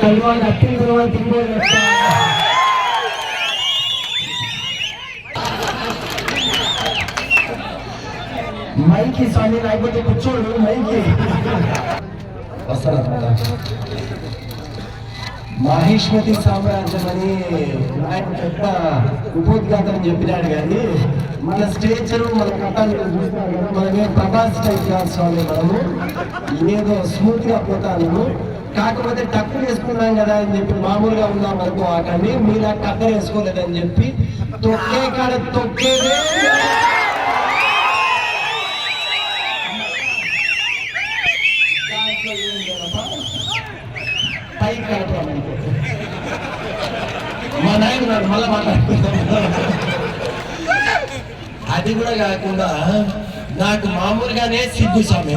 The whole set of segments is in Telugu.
కలవాలి అత్తిన తర్వాత మైకి స్వామి లేకపోతే కూర్చోడు మైకి వస్తారా మహిష్మతి సామ్రాజ్యం అని ఆయన పెద్ద ఉపోద్ఘాతం చెప్పినాడు. కానీ మన స్టేచరు మన కథలు చూస్తున్నాడు కదా, మనమే ప్రభాస్ టైప్ కాదు స్వామి. మనము ఏదో స్మూత్ గా పోతాము, కాకపోతే టక్కు వేసుకున్నాం కదా అని చెప్పి మామూలుగా ఉన్నాం అనుకో, కానీ మీలా కథ వేసుకోలేదని చెప్పి తొక్కే కాడ తొక్కేదే మా నాయన మళ్ళా మాట్లాడుతున్నాను. అది కూడా కాకుండా నాకు మామూలుగానే సిగ్గు స్వామి,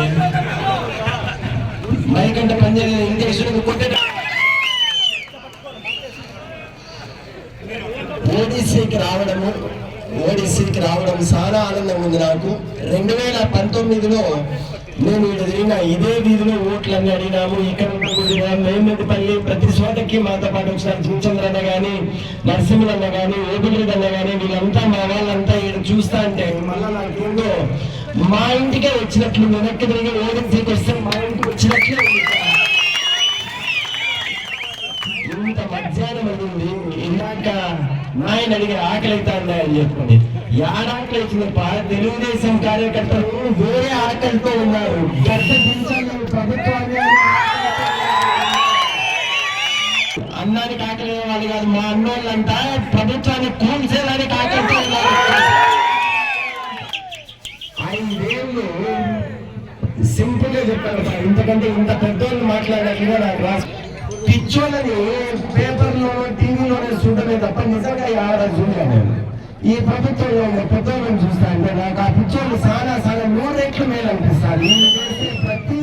మైకంటే పనిచేయలేదు ఇంజక్షన్ కొట్టే. ఓడిసీకి రావడం చాలా ఆనందంగా ఉంది నాకు. 2019లో నేను ఇక్కడ తిరిగిన ఇదే వీధిలో ఓట్లన్నీ అడిగినాము. ఇక్కడ మేమెదిపల్లి ప్రతి చోటకి మాతో పాటు వచ్చిన జూచంద్ర అన్న కానీ, నరసింహులు అన్న కానీ, ఓపిరెడ్డి అన్న కానీ, వీళ్ళంతా మా వాళ్ళంతా ఇక్కడ చూస్తా అంటే మళ్ళీ నాకేందో మా ఇంటికే వచ్చినట్లు, వెనక్కి తిరిగి ఓడిసీకి వస్తే మా ఇంటికి వచ్చినట్లే ఇంత మధ్యాహ్నం అయింది. ఇందాక నాయన అడిగే ఆకలి అవుతా అని చెప్పండి. ఆకలి అవుతుంది. తెలుగుదేశం కార్యకర్తలు వేరే ఆకలితో ఉన్నారు. ప్రభుత్వాన్ని అన్నానికి ఆకలి వాళ్ళు కాదు, మా అన్నోళ్ళంతా ప్రభుత్వాన్ని కూల్చేదానికి ఆకలితో ఉన్నారు. 5 ఏళ్ళు సింపుల్ గా చెప్పారు. ఇంతకంటే ఇంత పెద్దోళ్ళు మాట్లాడాలి నాకు రాసు. పిచ్చోళ్ళని పేపర్లోనో టీవీలోనే చూడమే తప్ప నిజంగా ఆడ చూడలేదు. ఈ ప్రభుత్వంలో ఉన్న పెద్దోళ్ళని చూస్తా అంటే నాకు ఆ పిచ్చోళ్ళు చాలా 100 రెట్లు మేలు అనిపిస్తారు. నేను చేసే ప్రతి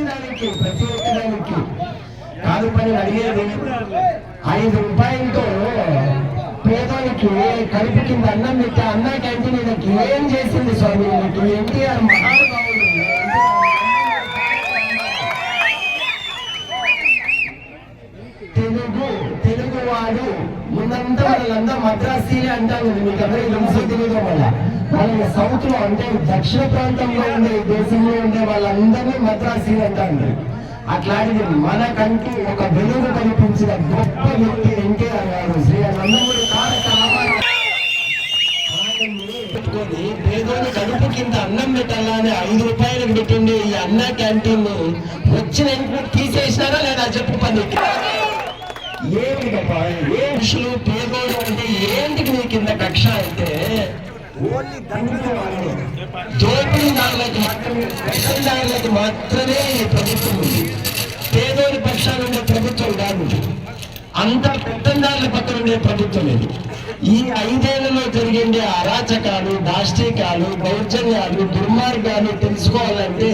ఒక్కదానికి కాదు పని అడిగేది. 5 రూపాయలతో పేదోనికి కడుపు కింద అన్నం పెట్టి అన్న క్యాంటీన్కి ఏం చేసింది స్వామి? ఎన్టీఆర్ మహానుభావుడు. తెలుగువాడు ముందంతా వాళ్ళంతా మద్రాసీలే అంటారు. మీకు అందరికీ తెలుసు తెలియడం వల్ల వాళ్ళ సౌత్ లో అంటే దక్షిణ ప్రాంతంలో ఉండే దేశంలో ఉండే వాళ్ళందరినీ మద్రాసీలు అంటారు. అట్లాంటిది మనకంటూ ఒక వెలుగు కనిపించిన గొప్ప వ్యక్తి ఎన్టీఆర్ గారు. శ్రీ నందమూరి తారక పెట్టుకొని పేదోని కడుపు కింద అన్నం పెట్టాలని 5 రూపాయలకు పెట్టిండి ఈ అన్న క్యాంటీన్ వచ్చిన ఇన్పుట్ తీసేసినారా లేదా చెప్పు పని. ఏమిటి ఏ మనుషులు పేదోడు అంటే ఏంటికి నీ కింద కక్ష అంటే ఓన్లీ దోపిడీదారులకు మాత్రమే ఈ ప్రభుత్వం ఉంది. పేదోడి పక్షాలు ఉండే ప్రభుత్వం కాదు, అంత పెత్తందారుల పక్కన ఉండే ప్రభుత్వం ఇది. ఈ 5 ఏళ్లలో జరిగే అరాచకాలు, దాష్టికాలు, దౌర్జన్యాలు, దుర్మార్గాలు తెలుసుకోవాలంటే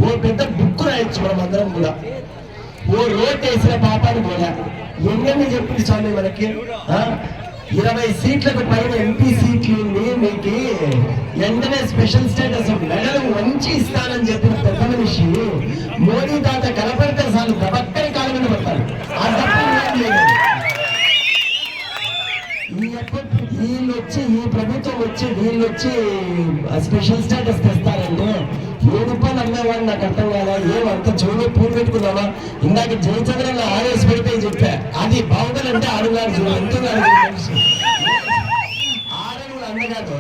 ఓ పెద్ద బుక్ రాయొచ్చు మనం అందరం కూడా. ఓ రోడ్ వేసిన పాపాన్ని కూడా ఎన్ని చెప్పింది స్వామి మనకి. 20 సీట్లకు పైన ఎంపీ సీట్లు మీకు వెంటనే స్పెషల్ స్టేటస్ మెడలు వంచి ఇస్తానని చెప్పిన పెద్ద మనిషి మోడీ తాత కనపడితే చాలు దబక్కని కాలు మీద పడతారు. ఆ తప్ప ఈ ప్రభుత్వం వచ్చి వీళ్ళు వచ్చి స్పెషల్ స్టేటస్ తెస్తారంటే 7 రూపాయలు అమ్మేవాడిని నాకు అర్థం కాదా? ఏమంత చెవులో పూలు పెట్టుకున్నావా? ఇందాక జయచంద్రన్న ఆర్ఎస్ పెడితే చెప్పా, అది బాగుండాలంటే 6 ఎంత 6 అన్నగాదు.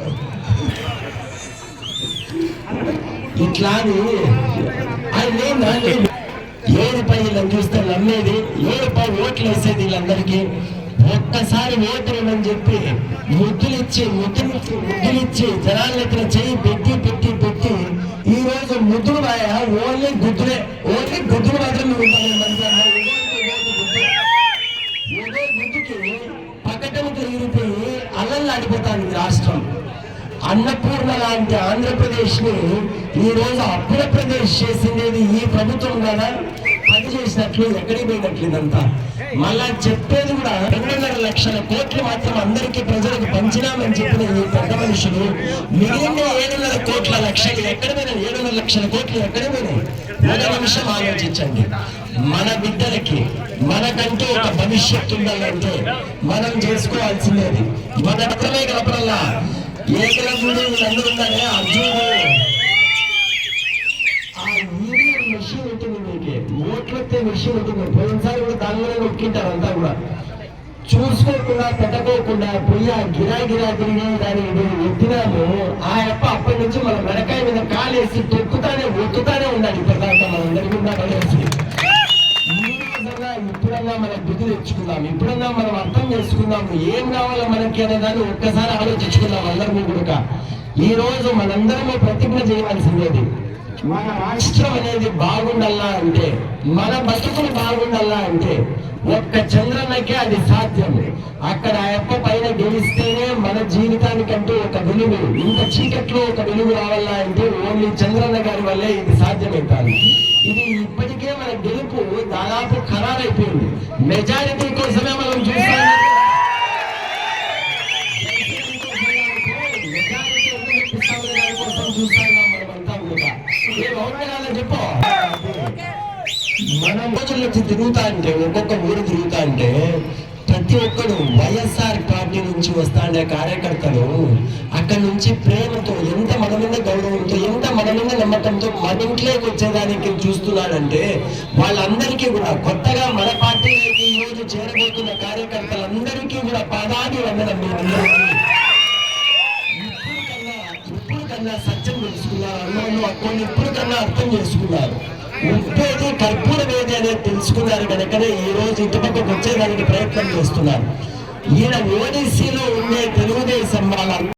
ఇట్లా ఆయన 7 రూపాయలు చూస్తే నమ్మేది, 7 రూపాయలు ఓట్లు వేసేది వీళ్ళందరికీ. ఒక్కసారి ఓటేమని చెప్పి ముద్దులిచ్చి జనాలెక్కడ చేయి పెట్టి ఈ రోజు ముద్దులు ఓన్లీ గుద్దులు మాత్రమే గుద్దుకి పక్కటము తిరిగిపోయి అల్లల్లాడిపోతాను రాష్ట్రం. అన్నపూర్ణ లాంటి ఆంధ్రప్రదేశ్ ని ఈ రోజు అప్పుడప్రదేశ్ చేసింది ఈ ప్రభుత్వం కదా. పని చేసినట్లు ఎక్కడికి పోయినట్లు ఇదంతా. మళ్ళా చెప్పేది కూడా 2.5 లక్షల కోట్లు మాత్రం అందరికీ ప్రజలకు పంచినామని చెప్పిన ఈ పెద్ద మనుషులు మిగిలిన 7.5 కోట్ల లక్షలు ఎక్కడ పోయినాయి? 7.5 లక్షల కోట్లు ఎక్కడ పోయినాయి? ఒక నిమిషం ఆలోచించండి. మన బిడ్డలకి మనకంటూ ఒక భవిష్యత్తు ఉండాలంటే మనం చేసుకోవాల్సిందేది మన అర్థమే కలపడల్లా ఏకలవ్యుడు వీళ్ళందరూ ఉన్నారే అర్జునుడు ఆ వీడియో విషయం ఉంటుంది మీకు ఓట్లొచ్చే విషయం ఉంటుంది పోయినసారి కూడా దానిలోనే నొక్కింటారు అంతా కూడా చూసుకోకుండా పెట్టకోకుండా పోయి ఆ గిరా తిరిగి దాన్ని ఎత్తినాము ఆ యప్ప అప్పటి నుంచి మన మెడకాయ మీద కాలేసి తొక్కుతానే ఒత్తుతానే ఉన్నాడు ఇప్పటిదాకా మనందరికీ కూడా కలిసి ఇప్పుడన్నా మనం బుద్ధి తెచ్చుకుందాం ఇప్పుడన్నా మనం అర్థం చేసుకుందాము ఏం కావాలో మనకి అనే దాన్ని ఒక్కసారి ఆలోచించుకుందాం అందరూ కూడా ఈ రోజు మనందరము ప్రతిజ్ఞ చేయాల్సిందేది మన రాష్ట్రం అనేది బాగుండాలా అంటే మన బతుకులు బాగుండాలా అంటే ఒక్క చంద్రన్నకే అది సాధ్యం అక్కడ ఆ యప్ప పైన గెలిస్తేనే మన జీవితానికంటూ ఒక వెలుగు ఇంత చీకట్లో ఒక వెలుగు రావాలా అంటే ఓన్లీ చంద్రన్న గారి వల్లే ఇది సాధ్యమవుతారు ఇది ఇప్పటికే మన గెలుపు దాదాపు ఖరారైపోయింది మెజారిటీ కోసమే మనం చూస్తాం చెప్పు మనం రోజుల నుంచి తిరుగుతా అంటే ఒక్కొక్క ఊరు తిరుగుతా అంటే ప్రతి ఒక్కడు వైఎస్ఆర్ పార్టీ నుంచి వస్తాడే కార్యకర్తలు అక్కడి నుంచి ప్రేమతో ఎంత మన మీద గౌరవంతో ఎంత మన మీద నమ్మకంతో మన ఇంట్లోకి వచ్చేదానికి చూస్తున్నాడంటే వాళ్ళందరికీ కూడా కొత్తగా మన పార్టీలోకి ఈ రోజు చేరబోతున్న కార్యకర్తలందరికీ కూడా పాదాది వందనం ఇప్పుడు కన్నా సత్యం తెలుసుకున్నారు అన్నోళ్ళు అక్కలు ఇప్పుడు కన్నా అర్థం చేసుకున్నారు ఉప్పేది కర్పూరం ఏది అనేది తెలుసుకున్నారు కనుకనే ఈ రోజు ఇటుపక్కకు వచ్చేదానికి ప్రయత్నం చేస్తున్నారు ఈయన ఓడిసీలో ఉండే తెలుగుదేశం వాళ్ళ